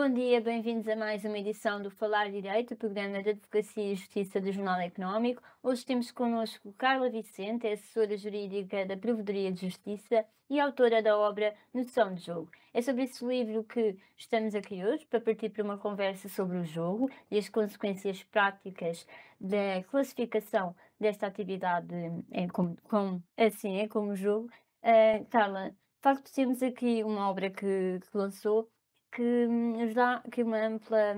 Bom dia, bem-vindos a mais uma edição do Falar Direito, o programa de Advocacia e Justiça do Jornal Económico. Hoje temos connosco Carla Vicente, é assessora jurídica da Provedoria de Justiça e autora da obra Noção de Jogo. É sobre esse livro que estamos aqui hoje, para partir para uma conversa sobre o jogo e as consequências práticas da classificação desta atividade como jogo. Carla, de facto temos aqui uma obra que lançou que nos dá aqui uma ampla,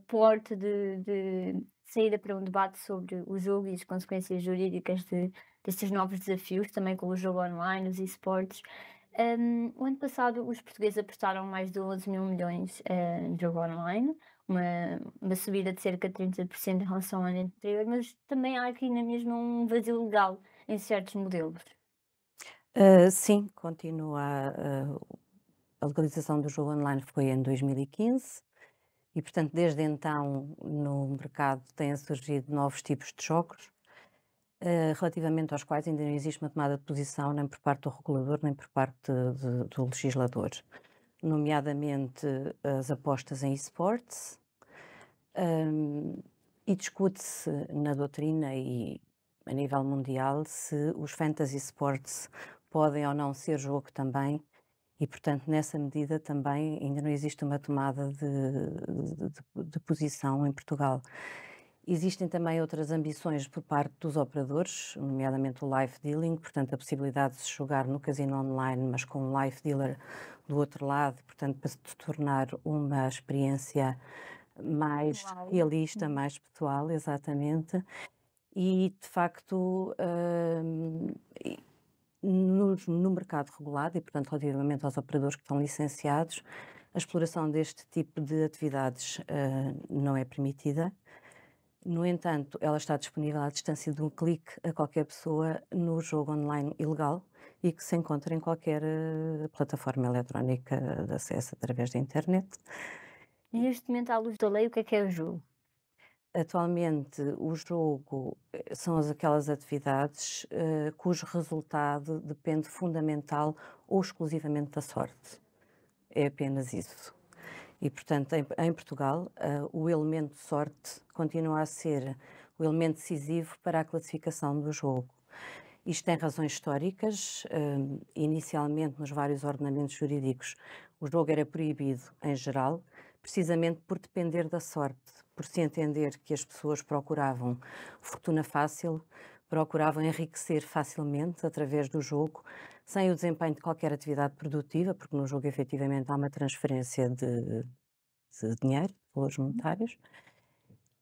porta de saída para um debate sobre o jogo e as consequências jurídicas destes novos desafios, também com o jogo online, os esportes. O ano passado os portugueses apostaram mais de 11 mil milhões no jogo online, uma, uma subida de cerca de 30% em relação ao ano anterior, mas também há aqui na mesma um vazio legal em certos modelos. Sim, continua a legalização do jogo online foi em 2015 e, portanto, desde então no mercado têm surgido novos tipos de jogos, relativamente aos quais ainda não existe uma tomada de posição nem por parte do regulador nem por parte do legislador, nomeadamente as apostas em esportes, e discute-se na doutrina e a nível mundial se os fantasy sports podem ou não ser jogo também. E, portanto, nessa medida também ainda não existe uma tomada de posição em Portugal. Existem também outras ambições por parte dos operadores, nomeadamente o live dealing, portanto, a possibilidade de se jogar no casino online, mas com um live dealer do outro lado, portanto, para se tornar uma experiência mais Uau! realista, mais pessoal, exatamente. E, de facto, no mercado regulado e, portanto, relativamente aos operadores que estão licenciados, a exploração deste tipo de atividades não é permitida. No entanto, ela está disponível à distância de um clique a qualquer pessoa no jogo online ilegal e que se encontra em qualquer plataforma eletrónica de acesso através da internet. E neste momento, à luz da lei, o que é o jogo? Atualmente, o jogo são aquelas atividades cujo resultado depende fundamental ou exclusivamente da sorte. É apenas isso. E, portanto, em Portugal, o elemento sorte continua a ser o elemento decisivo para a classificação do jogo. Isto tem razões históricas. Inicialmente, nos vários ordenamentos jurídicos, o jogo era proibido em geral, precisamente por depender da sorte, por se entender que as pessoas procuravam fortuna fácil, procuravam enriquecer facilmente através do jogo, sem o desempenho de qualquer atividade produtiva, porque no jogo efetivamente há uma transferência de dinheiro, valores monetários,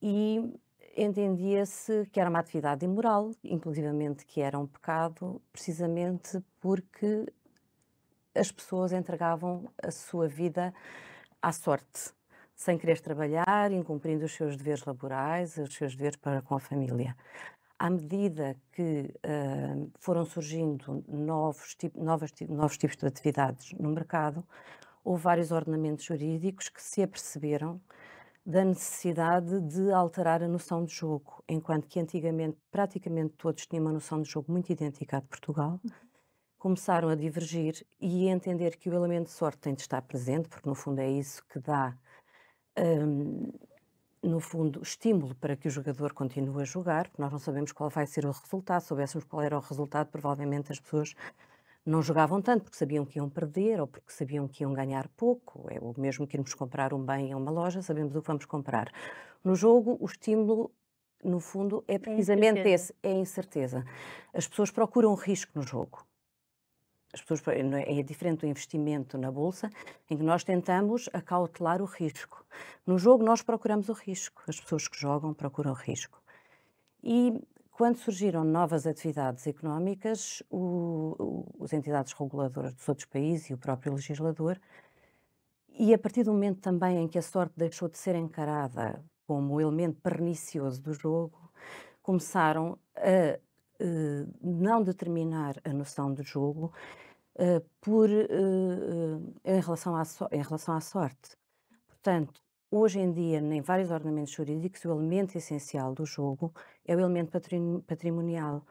e entendia-se que era uma atividade imoral, inclusivamente que era um pecado, precisamente porque as pessoas entregavam a sua vida à sorte, sem querer trabalhar, incumprindo os seus deveres laborais, os seus deveres para com a família. À medida que foram surgindo novos tipos de atividades no mercado, houve vários ordenamentos jurídicos que se aperceberam da necessidade de alterar a noção de jogo, enquanto que antigamente praticamente todos tinham uma noção de jogo muito idêntica à de Portugal, começaram a divergir e a entender que o elemento de sorte tem de estar presente, porque no fundo é isso que dá, no fundo, estímulo para que o jogador continue a jogar, porque nós não sabemos qual vai ser o resultado. Se soubéssemos qual era o resultado, provavelmente as pessoas não jogavam tanto, porque sabiam que iam perder ou porque sabiam que iam ganhar pouco. É o mesmo que irmos comprar um bem a uma loja, sabemos o que vamos comprar. No jogo, o estímulo, no fundo, é É precisamente incerteza. esse, é a incerteza. As pessoas procuram risco no jogo. As pessoas, não é diferente do investimento na bolsa, em que nós tentamos acautelar o risco. No jogo, nós procuramos o risco. As pessoas que jogam procuram o risco. E quando surgiram novas atividades económicas, as entidades reguladoras dos outros países e o próprio legislador, e a partir do momento também em que a sorte deixou de ser encarada como o elemento pernicioso do jogo, começaram a não determinar a noção de jogo em relação à sorte. Portanto, hoje em dia, em vários ordenamentos jurídicos, o elemento essencial do jogo é o elemento patrimonial,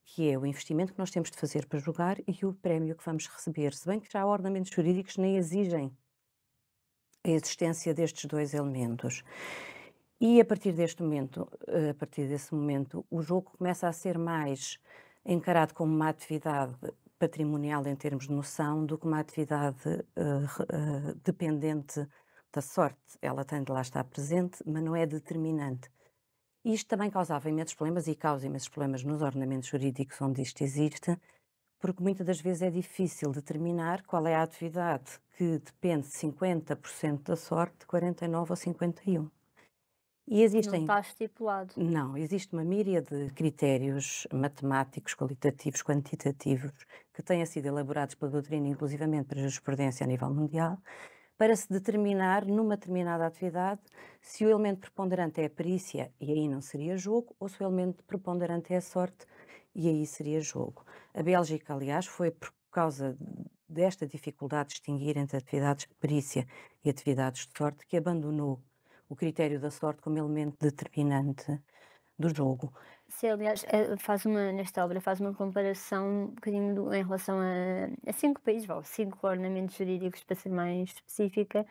que é o investimento que nós temos de fazer para jogar e o prémio que vamos receber. Se bem que já há ordenamentos jurídicos que nem exigem a existência destes 2 elementos. E a partir desse momento, o jogo começa a ser mais encarado como uma atividade patrimonial em termos de noção, do que uma atividade, dependente da sorte. Ela tem de lá estar presente, mas não é determinante. Isto também causava imensos problemas e causa imensos problemas nos ordenamentos jurídicos onde isto existe, porque muitas das vezes é difícil determinar qual é a atividade que depende de 50% da sorte, 49 ou 51. E Não existem está estipulado. não, existe uma míriade de critérios matemáticos, qualitativos, quantitativos, que têm sido elaborados pela doutrina, inclusivamente para a jurisprudência a nível mundial, para se determinar numa determinada atividade se o elemento preponderante é a perícia e aí não seria jogo, ou se o elemento preponderante é a sorte e aí seria jogo. A Bélgica, aliás, foi por causa desta dificuldade de distinguir entre atividades de perícia e atividades de sorte que abandonou o critério da sorte como elemento determinante do jogo. Se aliás, nesta obra faz uma comparação um bocadinho em relação a 5 países, ou 5 ordenamentos jurídicos, para ser mais específica.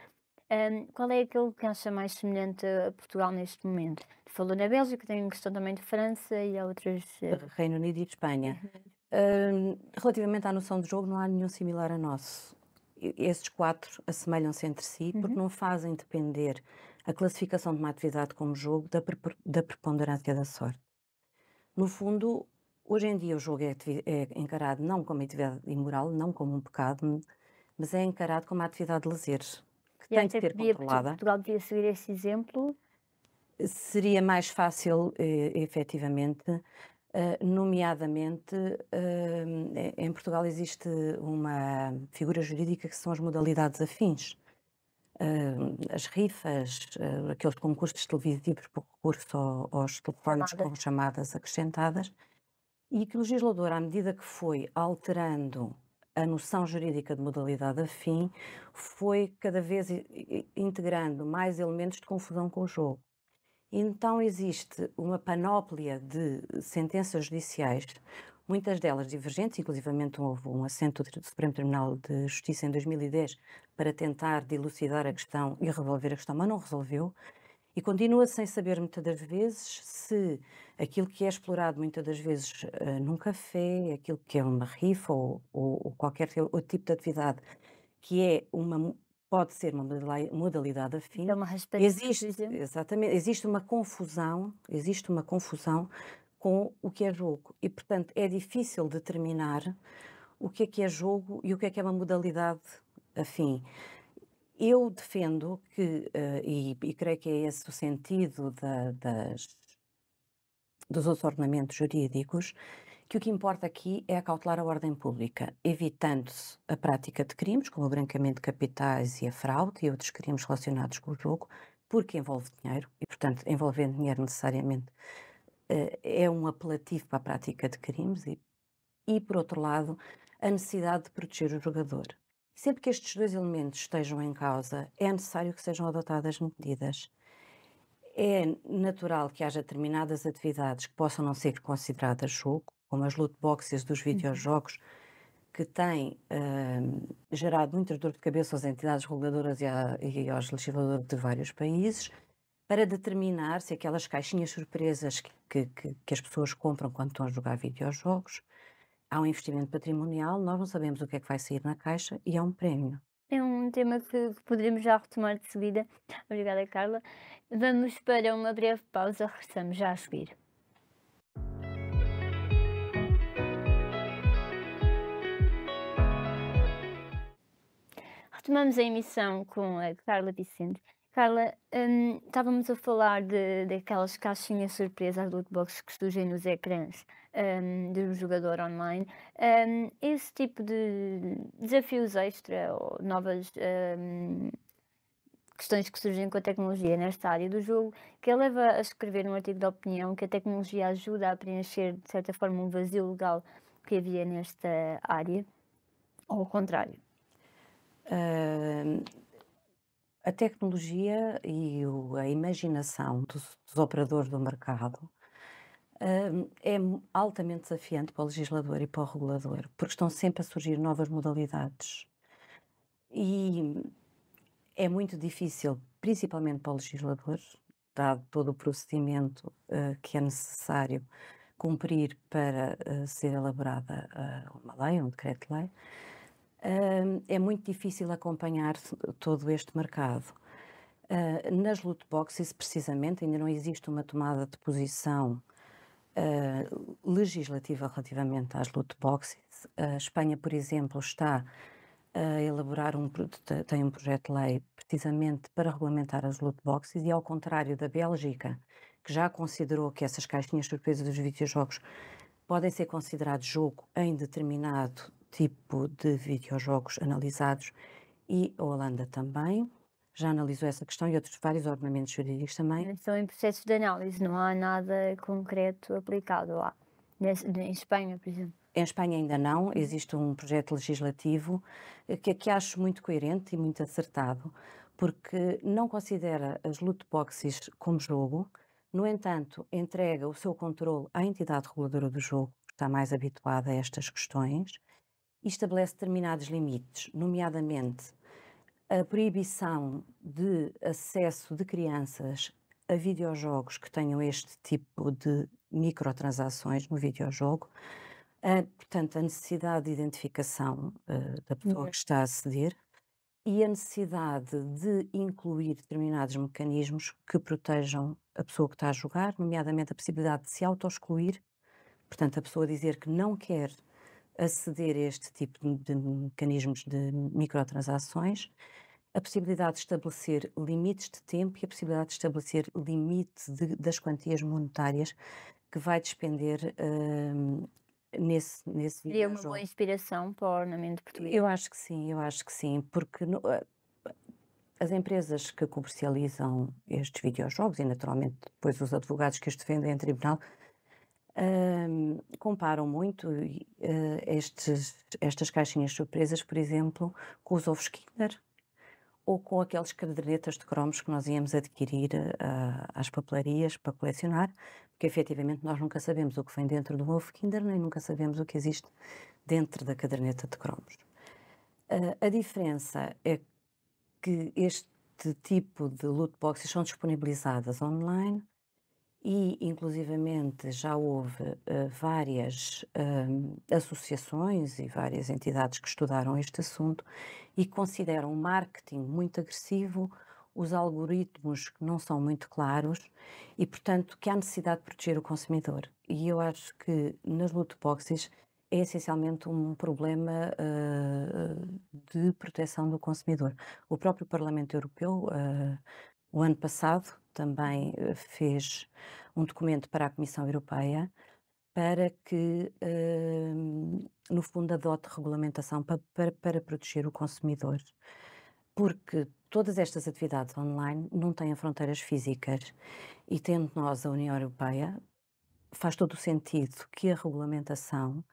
Qual é aquele que acha mais semelhante a Portugal neste momento? Falou na Bélgica, tem a questão também de França e há outras. Reino Unido e Espanha. Relativamente à noção de jogo, não há nenhum similar a nosso. Esses 4 assemelham-se entre si porque não fazem depender a classificação de uma atividade como jogo da preponderância da sorte. No fundo, hoje em dia o jogo é encarado não como atividade imoral, não como um pecado, mas é encarado como uma atividade de lazer, que E tem de acha que ser controlada. Portugal devia seguir esse exemplo? Seria mais fácil, efetivamente, nomeadamente, em Portugal existe uma figura jurídica que são as modalidades afins. As rifas, aqueles concursos televisivos por recurso aos telefones com chamadas acrescentadas, e que o legislador, à medida que foi alterando a noção jurídica de modalidade afim, foi cada vez integrando mais elementos de confusão com o jogo. Então existe uma panóplia de sentenças judiciais, muitas delas divergentes, inclusivamente houve um assento do Supremo Tribunal de Justiça em 2010 para tentar dilucidar a questão e resolver a questão, mas não resolveu, e continua sem saber muitas das vezes se aquilo que é explorado muitas das vezes num café, aquilo que é uma rifa ou qualquer outro tipo de atividade que é pode ser uma modalidade afim. É uma raspadinha, por Existe, exemplo? exatamente, existe uma confusão com o que é jogo e, portanto, é difícil determinar o que é jogo e o que é uma modalidade afim. Eu defendo que, e creio que é esse o sentido dos outros ordenamentos jurídicos, que o que importa aqui é acautelar a ordem pública, evitando-se a prática de crimes, como o branqueamento de capitais e a fraude e outros crimes relacionados com o jogo, porque envolve dinheiro e, portanto, envolvendo dinheiro necessariamente é um apelativo para a prática de crimes e, por outro lado, a necessidade de proteger o jogador. Sempre que estes 2 elementos estejam em causa, é necessário que sejam adotadas medidas. É natural que haja determinadas atividades que possam não ser consideradas jogo, como as loot boxes dos videojogos, que têm gerado muitas dor de cabeça às entidades reguladoras e aos legisladores de vários países, para determinar se aquelas caixinhas surpresas que as pessoas compram quando estão a jogar videojogos, há um investimento patrimonial, nós não sabemos o que é que vai sair na caixa e há um prémio. É um tema que poderemos já retomar de seguida. Obrigada, Carla. Vamos para uma breve pausa, regressamos já a seguir. Retomamos a emissão com a Carla Vicente. Carla, estávamos a falar daquelas caixinhas surpresas, as loot boxes que surgem nos ecrãs do jogador online. Esse tipo de desafios extra ou novas questões que surgem com a tecnologia nesta área do jogo, que a leva a escrever um artigo de opinião que a tecnologia ajuda a preencher, de certa forma, um vazio legal que havia nesta área, ou ao contrário? A tecnologia e a imaginação dos operadores do mercado é altamente desafiante para o legislador e para o regulador, porque estão sempre a surgir novas modalidades. E É muito difícil, principalmente para o legislador, dado todo o procedimento que é necessário cumprir para ser elaborada uma lei, um decreto-lei. É muito difícil acompanhar todo este mercado. Nas loot boxes, precisamente, ainda não existe uma tomada de posição legislativa relativamente às loot boxes. A Espanha, por exemplo, está a elaborar tem um projeto de lei precisamente para regulamentar as loot boxes e, ao contrário da Bélgica, que já considerou que essas caixinhas surpresas dos videojogos podem ser considerados jogo em determinado tipo de videojogos analisados, e a Holanda também já analisou essa questão e outros vários ordenamentos jurídicos também. Estão em processos de análise, não há nada concreto aplicado lá. Em Espanha, por exemplo. Em Espanha ainda não, existe um projeto legislativo que acho muito coerente e muito acertado, porque não considera as loot boxes como jogo, no entanto, entrega o seu controle à entidade reguladora do jogo, que está mais habituada a estas questões, e estabelece determinados limites, nomeadamente a proibição de acesso de crianças a videojogos que tenham este tipo de microtransações no videojogo. Portanto, a necessidade de identificação da pessoa que está a aceder e a necessidade de incluir determinados mecanismos que protejam a pessoa que está a jogar, nomeadamente a possibilidade de se auto-excluir, portanto, a pessoa dizer que não quer aceder a este tipo de mecanismos de microtransações, a possibilidade de estabelecer limites de tempo e a possibilidade de estabelecer limite das quantias monetárias que vai despender nesse Seria uma boa videojogo. inspiração para o ordenamento português. Eu acho que sim, porque as empresas que comercializam estes videojogos e naturalmente depois os advogados que os defendem em tribunal comparam muito estas caixinhas surpresas, por exemplo, com os ovos Kinder ou com aqueles cadernetas de cromos que nós íamos adquirir às papelarias para colecionar, porque efetivamente nós nunca sabemos o que vem dentro do ovo Kinder, nem nunca sabemos o que existe dentro da caderneta de cromos. A diferença é que este tipo de loot boxes são disponibilizadas online e, inclusivamente, já houve várias associações e várias entidades que estudaram este assunto e consideram o marketing muito agressivo, os algoritmos que não são muito claros e, portanto, que há necessidade de proteger o consumidor. E eu acho que nas loot boxes é essencialmente um problema de proteção do consumidor. O próprio Parlamento Europeu, o ano passado, também fez um documento para a Comissão Europeia para que, no fundo, adote regulamentação para proteger o consumidor. Porque todas estas atividades online não têm fronteiras físicas e, tendo nós a União Europeia, faz todo o sentido que a regulamentação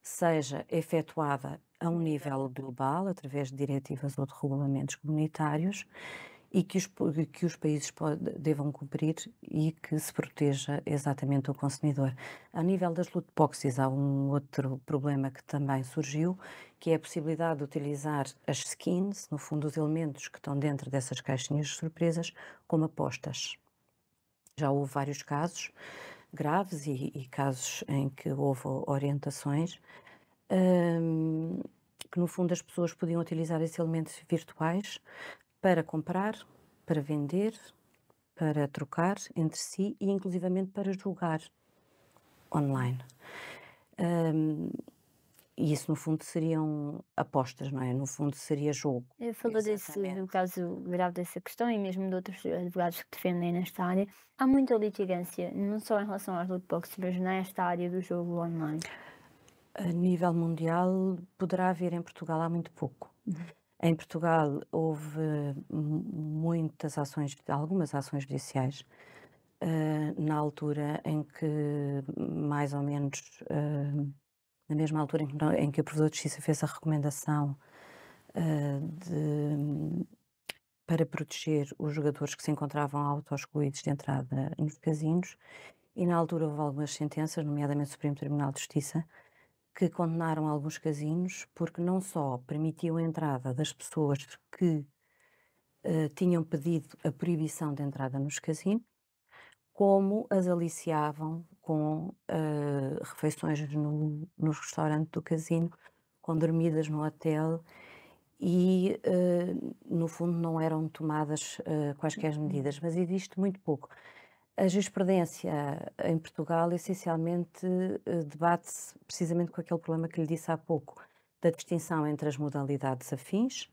seja efetuada a um nível global, através de diretivas ou de regulamentos comunitários, e que os países devam cumprir e que se proteja exatamente o consumidor. A nível das loot boxes, há um outro problema que também surgiu, que é a possibilidade de utilizar as skins, no fundo, os elementos que estão dentro dessas caixinhas de surpresas, como apostas. Já houve vários casos graves e casos em que houve orientações, que no fundo as pessoas podiam utilizar esses elementos virtuais para comprar, para vender, para trocar entre si e inclusivamente para jogar online. E isso no fundo seriam apostas, não é? No fundo seria jogo. Falou do caso grave dessa questão e mesmo de outros advogados que defendem nesta área. Há muita litigância, não só em relação às loot boxes, mas nesta área do jogo online. A nível mundial poderá haver, em Portugal há muito pouco. Em Portugal houve muitas ações, algumas ações judiciais, na altura em que, mais ou menos, na mesma altura em que o Provedor de Justiça fez a recomendação para proteger os jogadores que se encontravam auto-excluídos de entrada nos casinos, e na altura houve algumas sentenças, nomeadamente o Supremo Tribunal de Justiça, que condenaram alguns casinos porque não só permitiam a entrada das pessoas que tinham pedido a proibição de entrada nos casinos, como as aliciavam com refeições no restaurante do casino, com dormidas no hotel e, no fundo, não eram tomadas quaisquer medidas, mas existe muito pouco. A jurisprudência em Portugal, essencialmente, debate-se precisamente com aquele problema que lhe disse há pouco, da distinção entre as modalidades afins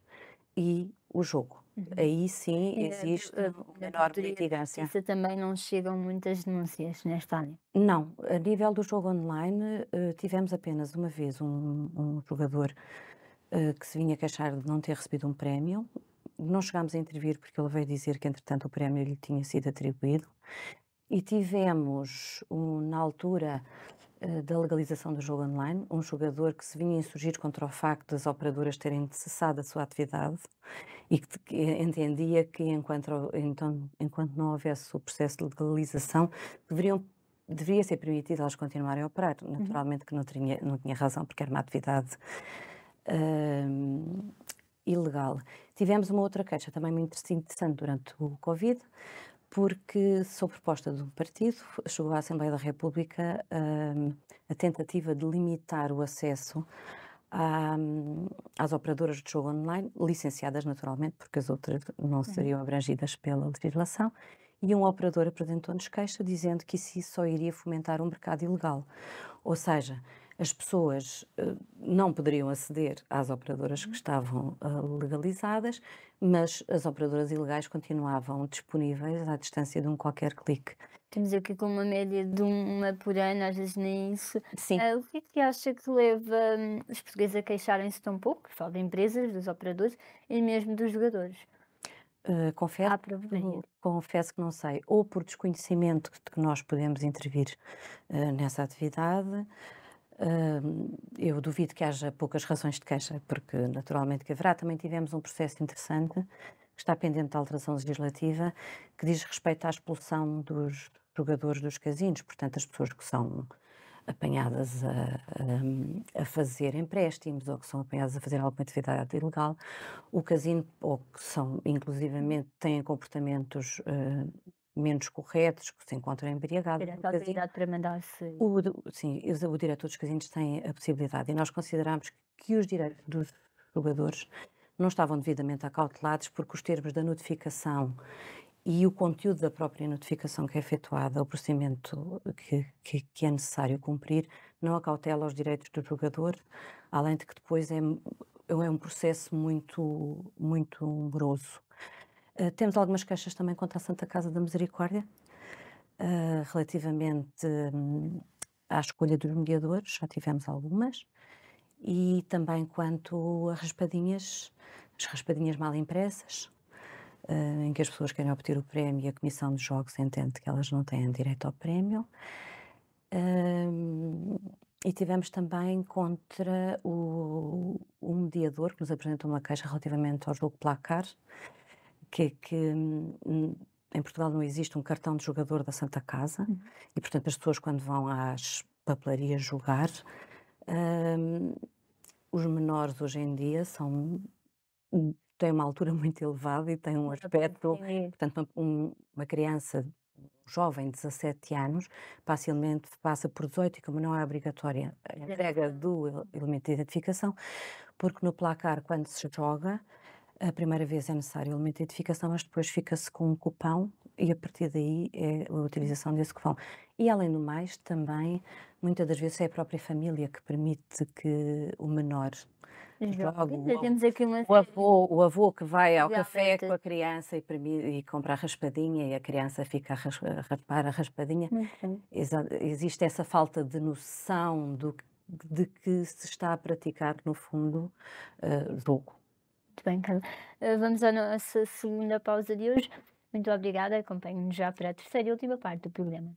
e o jogo. Aí sim existe uma Na enorme Promotoria de litigância. Justiça também não chegam muitas denúncias nesta área. Não, a nível do jogo online, tivemos apenas uma vez um jogador que se vinha queixar de não ter recebido um prémio. Não chegámos a intervir porque ele veio dizer que, entretanto, o prémio lhe tinha sido atribuído. E tivemos, na altura da legalização do jogo online, um jogador que se vinha insurgir contra o facto das operadoras terem cessado a sua atividade e que entendia que enquanto não houvesse o processo de legalização, deveria ser permitido elas continuarem a operar. Naturalmente que não tinha razão, porque era uma atividade ilegal. Tivemos uma outra queixa também muito interessante durante o Covid, porque, sob proposta de um partido, chegou à Assembleia da República a tentativa de limitar o acesso às operadoras de jogo online, licenciadas naturalmente, porque as outras não seriam abrangidas pela legislação, e um operador apresentou-nos queixa dizendo que isso só iria fomentar um mercado ilegal. Ou seja, as pessoas não poderiam aceder às operadoras que estavam legalizadas, mas as operadoras ilegais continuavam disponíveis à distância de um qualquer clique. Temos aqui com uma média de uma por ano, às vezes nem isso. Sim. O que é que acha que leva os portugueses a queixarem-se tão pouco? Falo de empresas, dos operadores e mesmo dos jogadores. Confesso, Há problemas. confesso que não sei, ou por desconhecimento de que nós podemos intervir nessa atividade. Eu duvido que haja poucas razões de queixa, porque naturalmente que haverá. Também tivemos um processo interessante, que está pendente de alteração legislativa, que diz respeito à expulsão dos jogadores dos casinos, portanto as pessoas que são apanhadas a fazer empréstimos ou que são apanhadas a fazer alguma atividade ilegal, o casino, ou que são inclusivamente, têm comportamentos menos corretos, que se encontram embriagados Ter no essa casino. autoridade para mandar-se. Sim, o diretor dos casinos tem a possibilidade e nós consideramos que os direitos dos jogadores não estavam devidamente acautelados porque os termos da notificação e o conteúdo da própria notificação que é efetuada, o procedimento que é necessário cumprir, não acautela os direitos do jogador, além de que depois é um processo muito, muito moroso. Temos algumas queixas também contra a Santa Casa da Misericórdia, relativamente à escolha dos mediadores, já tivemos algumas, e também quanto a raspadinhas, as raspadinhas mal impressas, em que as pessoas querem obter o prémio e a Comissão de Jogos entende que elas não têm direito ao prémio. E tivemos também contra o mediador, que nos apresentou uma queixa relativamente ao jogo Placar, que em Portugal não existe um cartão de jogador da Santa Casa e, portanto, as pessoas quando vão às papelarias jogar, os menores hoje em dia têm uma altura muito elevada e têm um aspecto, portanto, uma criança, um jovem de 17 anos, facilmente passa por 18 e como não é obrigatória a entrega do elemento de identificação, porque no Placar, quando se joga, a primeira vez é necessário o elemento de identificação, mas depois fica-se com um cupão e a partir daí é a utilização desse cupão. E além do mais, também, muitas das vezes é a própria família que permite que o menor jogue. Temos aqui uma O avô que vai ao café Realmente. com a criança e compra a raspadinha e a criança fica a raspar a raspadinha. Muito bem. Existe essa falta de noção de que se está a praticar, no fundo, jogo. Muito bem, Carla. Vamos à nossa segunda pausa de hoje. Muito obrigada. Acompanhe-nos já para a terceira e última parte do programa.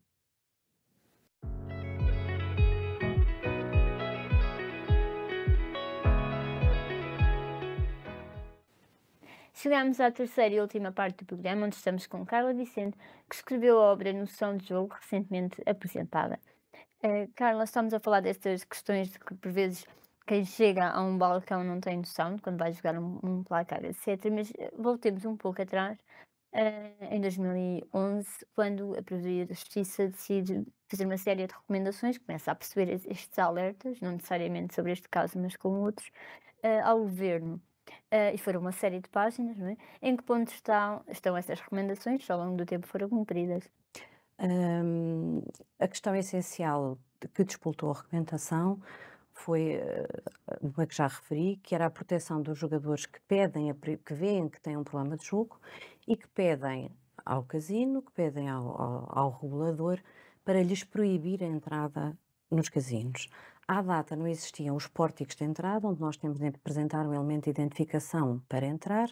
Chegamos à terceira e última parte do programa, onde estamos com Carla Vicente, que escreveu a obra Noção de Jogo, recentemente apresentada. Carla, estamos a falar destas questões de que, por vezes, quem chega a um balcão não tem noção de quando vai jogar um placar, etcétera. Mas, voltemos um pouco atrás, em 2011, quando a Provedoria da Justiça decide fazer uma série de recomendações, começa a perceber estes alertas, não necessariamente sobre este caso, mas com outros, ao governo. E foram uma série de páginas, não é? Em que ponto estão essas recomendações, se ao longo do tempo foram cumpridas? Hum, a questão essencial que disputou a regulamentação foi uma que já referi, que era a proteção dos jogadores que pedem, que veem que têm um problema de jogo e que pedem ao casino, que pedem ao regulador para lhes proibir a entrada nos casinos. À data não existiam os pórticos de entrada, onde nós temos de apresentar um elemento de identificação para entrar,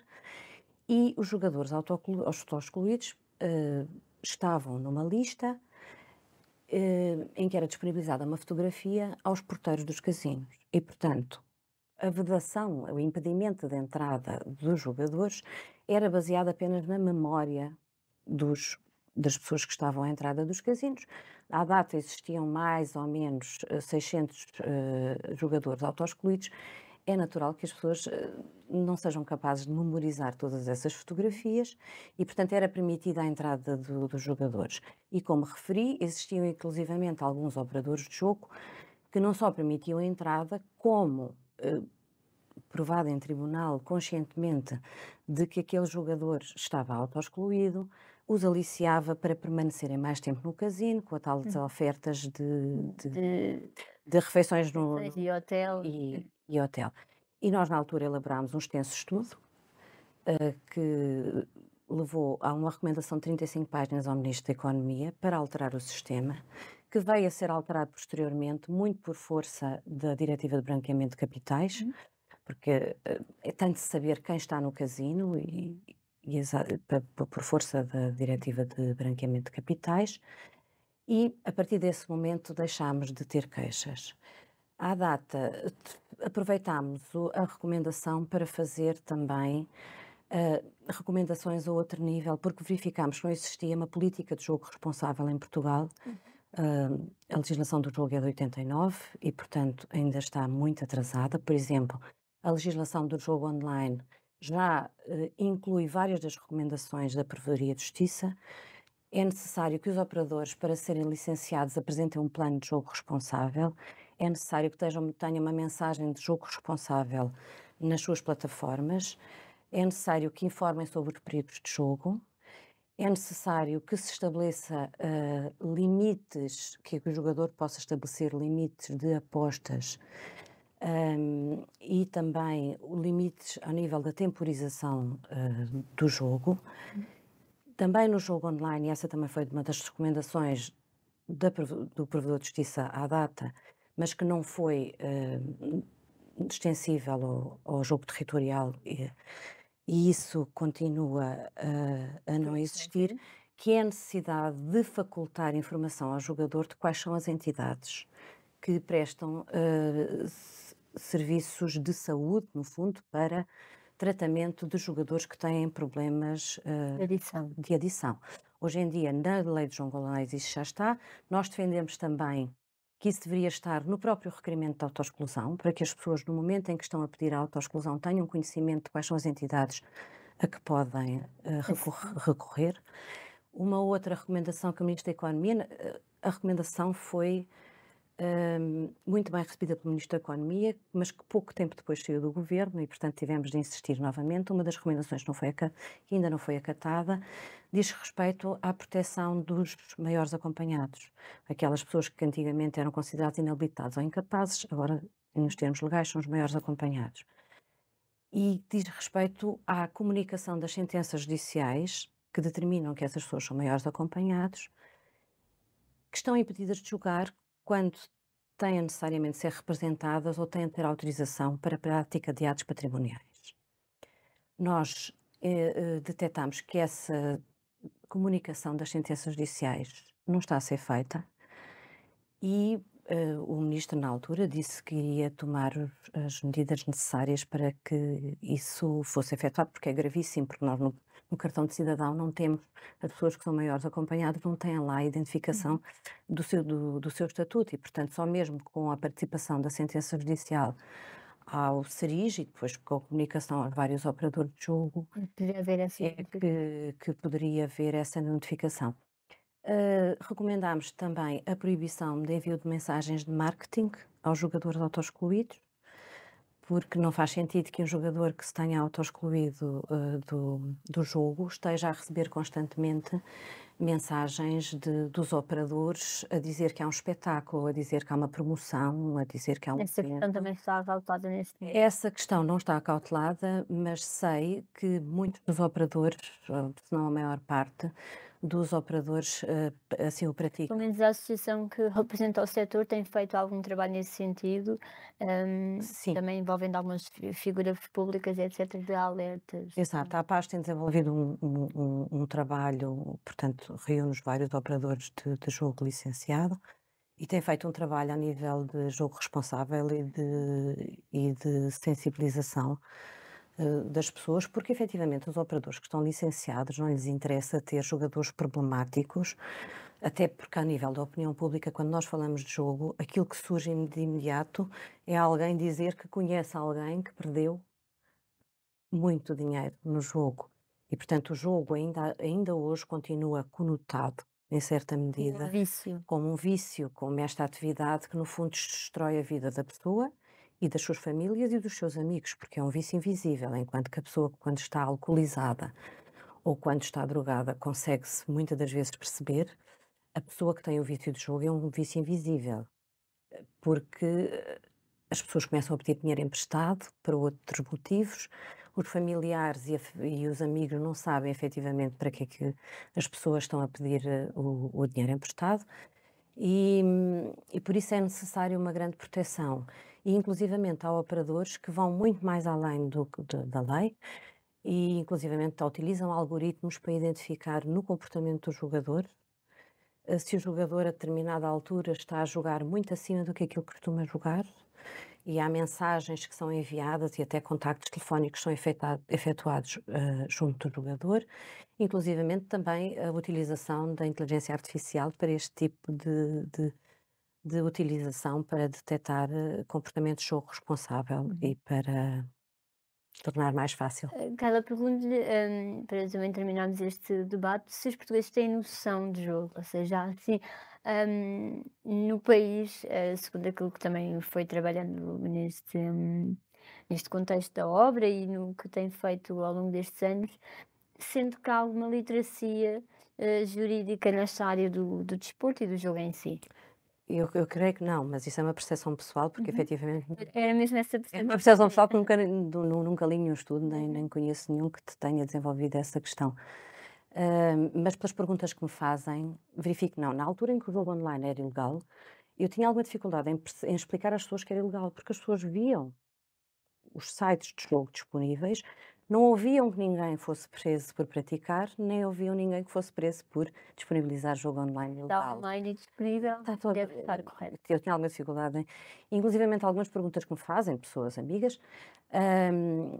e os jogadores autoexcluídos estavam numa lista em que era disponibilizada uma fotografia aos porteiros dos casinos. E, portanto, a vedação, o impedimento de entrada dos jogadores era baseado apenas na memória das pessoas que estavam à entrada dos casinos. À data existiam mais ou menos 600 jogadores autoexcluídos. É natural que as pessoas não sejam capazes de memorizar todas essas fotografias e, portanto, era permitida a entrada dos jogadores. E, como referi, existiam inclusivamente alguns operadores de jogo que não só permitiam a entrada, como provado em tribunal conscientemente de que aquele jogador estava autoexcluído, os aliciava para permanecerem mais tempo no casino, com a tal das ofertas De de refeições refeições e hotel. e hotel. E nós, na altura, elaborámos um extenso estudo que levou a uma recomendação de 35 páginas ao Ministro da Economia para alterar o sistema, que veio a ser alterado posteriormente, muito por força da Diretiva de Branqueamento de Capitais, porque tem de saber quem está no casino por força da Diretiva de Branqueamento de Capitais, e a partir desse momento deixámos de ter queixas. À data, aproveitámos a recomendação para fazer também recomendações a outro nível, porque verificámos que não existia uma política de jogo responsável em Portugal. A legislação do jogo é de 89 e, portanto, ainda está muito atrasada. Por exemplo, a legislação do jogo online já inclui várias das recomendações da Provedoria de Justiça. É necessário que os operadores, para serem licenciados, apresentem um plano de jogo responsável. É necessário que tenham uma mensagem de jogo responsável nas suas plataformas. É necessário que informem sobre os períodos de jogo. É necessário que se estabeleça limites, que o jogador possa estabelecer limites de apostas e também limites ao nível da temporização do jogo. Também no jogo online, e essa também foi uma das recomendações do Provedor de Justiça à data, mas que não foi extensível ao jogo territorial, e isso continua a não existir, que é a necessidade de facultar informação ao jogador de quais são as entidades que prestam serviços de saúde, no fundo, para tratamento de jogadores que têm problemas de adição. Hoje em dia, na lei de jogo online, isso já está. Nós defendemos também que isso deveria estar no próprio requerimento de autoexclusão, para que as pessoas, no momento em que estão a pedir a autoexclusão, tenham conhecimento de quais são as entidades a que podem recorrer. Uma outra recomendação que o Ministro da Economia, a recomendação foi muito bem recebida pelo Ministro da Economia, mas que pouco tempo depois saiu do Governo e, portanto, tivemos de insistir novamente. Uma das recomendações que ainda não foi acatada diz respeito à proteção dos maiores acompanhados. Aquelas pessoas que antigamente eram consideradas inabilitadas ou incapazes, agora, nos termos legais, são os maiores acompanhados. E diz respeito à comunicação das sentenças judiciais que determinam que essas pessoas são maiores acompanhados, que estão impedidas de julgar quando têm necessariamente de ser representadas ou têm de ter autorização para a prática de atos patrimoniais. Nós detectamos que essa comunicação das sentenças judiciais não está a ser feita e O ministro, na altura, disse que iria tomar as medidas necessárias para que isso fosse efetuado, porque é gravíssimo, porque nós no cartão de cidadão não temos, as pessoas que são maiores acompanhadas não têm lá a identificação do seu estatuto e, portanto, só mesmo com a participação da sentença judicial ao SERIJ e depois com a comunicação aos vários operadores de jogo Poderia haver essa é que poderia haver essa notificação. Recomendámos também a proibição de envio de mensagens de marketing aos jogadores autoexcluídos, porque não faz sentido que um jogador que se tenha autoexcluído do jogo esteja a receber constantemente mensagens dos operadores a dizer que há um espetáculo, a dizer que há uma promoção, a dizer que há um Essa questão evento. também está voltada neste momento. Essa questão não está acautelada, mas sei que muitos dos operadores, ou se não a maior parte, dos operadores assim o Pelo praticam. menos a associação que representa o setor tem feito algum trabalho nesse sentido, Sim, também envolvendo algumas figuras públicas, etc., de alertas. exato. A PAS tem desenvolvido um trabalho, portanto, reúne os vários operadores de jogo licenciado e tem feito um trabalho a nível de jogo responsável e de sensibilização das pessoas, porque efetivamente os operadores que estão licenciados não lhes interessa ter jogadores problemáticos, até porque a nível da opinião pública, quando nós falamos de jogo, aquilo que surge de imediato é alguém dizer que conhece alguém que perdeu muito dinheiro no jogo. E portanto o jogo ainda hoje continua conotado, em certa Um medida, vício. como um vício, como esta atividade que no fundo destrói a vida da pessoa e das suas famílias e dos seus amigos, porque é um vício invisível, enquanto que a pessoa quando está alcoolizada ou quando está drogada consegue-se muitas das vezes perceber, a pessoa que tem o vício de jogo é um vício invisível, porque as pessoas começam a pedir dinheiro emprestado para outros motivos, os familiares e os amigos não sabem efetivamente para que é que as pessoas estão a pedir o dinheiro emprestado e por isso é necessário uma grande proteção. E inclusivamente há operadores que vão muito mais além da lei e inclusivamente utilizam algoritmos para identificar no comportamento do jogador se o jogador a determinada altura está a jogar muito acima do que aquilo que costuma jogar e há mensagens que são enviadas e até contactos telefónicos são efetuados junto do jogador, inclusivamente também a utilização da inteligência artificial para este tipo de utilização para detectar comportamentos de jogo responsável e para tornar mais fácil. Carla, pergunto-lhe, para também terminarmos este debate, se os portugueses têm noção de jogo, ou seja, há assim, no país, segundo aquilo que também foi trabalhando neste contexto da obra e no que tem feito ao longo destes anos, sendo que há alguma literacia, jurídica nesta área do desporto e do jogo em si? Eu creio que não, mas isso é uma percepção pessoal, porque Uhum. efetivamente Era mesmo essa é uma percepção. percepção pessoal que nunca li nenhum estudo, nem, Uhum. nem conheço nenhum que te tenha desenvolvido essa questão. Mas pelas perguntas que me fazem, verifico que não. Na altura em que o jogo online era ilegal, eu tinha alguma dificuldade em explicar às pessoas que era ilegal, porque as pessoas viam os sites de jogo disponíveis, não ouviam que ninguém fosse preso por praticar, nem ouviam ninguém que fosse preso por disponibilizar jogo online Está ilegal. online e disponível, Está todo, deve estar correto. eu tinha alguma dificuldade inclusivamente algumas perguntas que me fazem, pessoas amigas, hum,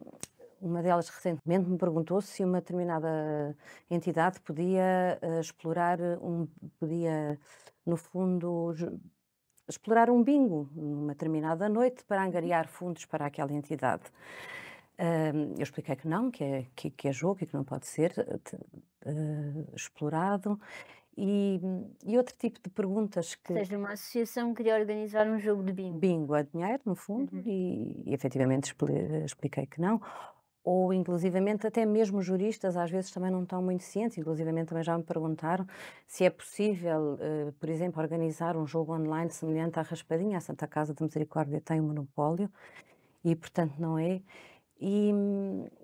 uma delas recentemente me perguntou se uma determinada entidade podia podia, no fundo, explorar um bingo numa determinada noite para angariar fundos para aquela entidade. Eu expliquei que não, que é jogo e que não pode ser explorado. E outro tipo de perguntas Ou que seja, uma associação queria organizar um jogo de bingo. bingo a dinheiro, no fundo, Uhum. e efetivamente expliquei que não. Ou inclusivamente até mesmo juristas às vezes também não estão muito cientes, inclusivamente também já me perguntaram se é possível, por exemplo, organizar um jogo online semelhante à Raspadinha. A Santa Casa de Misericórdia tem um monopólio e, portanto, não é.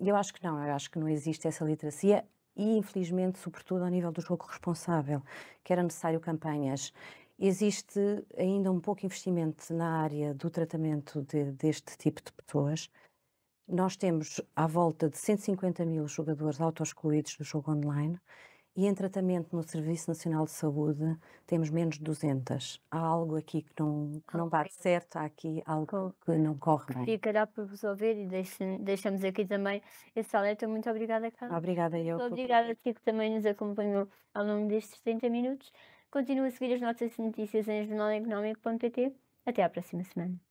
Eu acho que não, eu acho que não existe essa literacia e, infelizmente, sobretudo ao nível do jogo responsável, que era necessário campanhas. Existe ainda um pouco investimento na área do tratamento deste tipo de pessoas. Nós temos à volta de 150 mil jogadores autoexcluídos do jogo online e em tratamento no Serviço Nacional de Saúde temos menos de 200. Há algo aqui que não bate Ok. certo, há aqui algo Co que não corre bem. Ficará por resolver e deixamos aqui também esse alerta. Muito obrigada, Carla. Obrigada eu Muito por obrigada a ti que também nos acompanhou ao longo destes 30 minutos. Continua a seguir as nossas notícias em jornaleconómico.pt. Até à próxima semana.